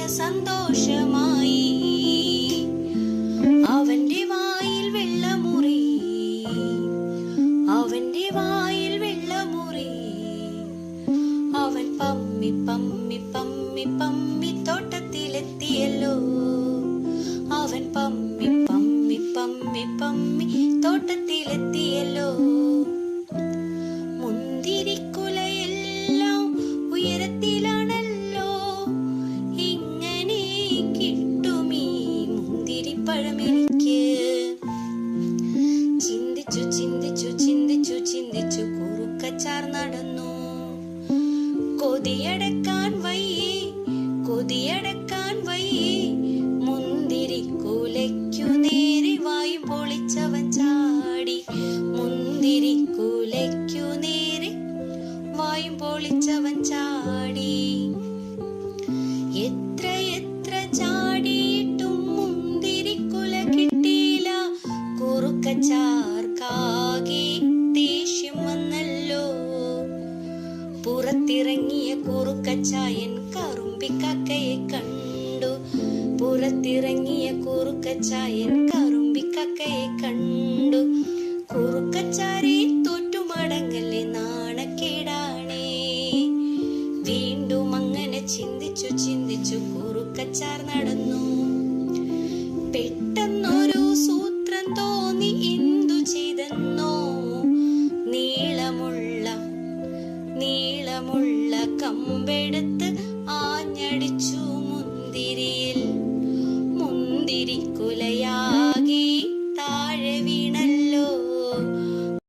സന്തോഷമായി. അവന്റെ വായിൽ വെള്ളമുറി, അവന്റെ വായിൽ വെള്ളമുറി. അവൻ പമ്മി പമ്മി പമ്മി പമ്മി തോട്ടത്തിലെത്തിയല്ലോ. അവൻ പമ്മി പമ്മി പമ്മി പമ്മി തോട്ടത്തിലെത്തിയല്ലോ. മുന്തിരിക്കുലയെല്ലാം ഉയരത്തിലാണല്ലോ. ഇങ്ങനെ കിട്ടുമീ മുന്തിരിപ്പഴമെനിക്ക്. ചിന്തിച്ചു ചിന്തിച്ചു ചിന്തിച്ചു ചിന്തിച്ചു കുറുക്കച്ചാർ നടന്നു. കൊതിയടക്കാൻ വയ്യേ, കൊതിയടക്കാൻ വയ്യേ. മുന്തിരിക്കുലയ്ക്കു നേരെ വായും പൊളിച്ചവൻ ചാടി. മുന്തിരിക്കുലയ്ക്കു നേരെ വായും പൊളിച്ചവൻ ചാടി. എത്ര എത്ര ചാടിയിട്ടും മുന്തിരിക്കുല കിട്ടിയില്ല. കുറുക്കച്ചാർക്കാകെ ദേഷ്യം വന്നല്ലോ. പുറത്തിറങ്ങിയ കുറുക്കച്ചായൻ കറുമ്പിക്കക്കയെ കണ്ടു. പുറത്തിറങ്ങിയ കുറുക്കച്ചായൻ കറുമ്പിക്കക്കയെ കണ്ടു. കുറുക്കച്ചാരെ തോറ്റുമടങ്ങല്ലേ, നാണക്കേടാണേ. വീണ്ടും അങ്ങനെ ചിന്തിച്ചു ചിന്തിച്ചു കുറുക്കച്ചാർ നടന്നു. പെട്ടെന്നൊരു സൂത്രം തോന്നി, എന്തു ചെയ്തെന്നോ. നീളമുള്ള കമ്പെടുത്ത് ആഞ്ഞടിച്ചു മുന്തിരി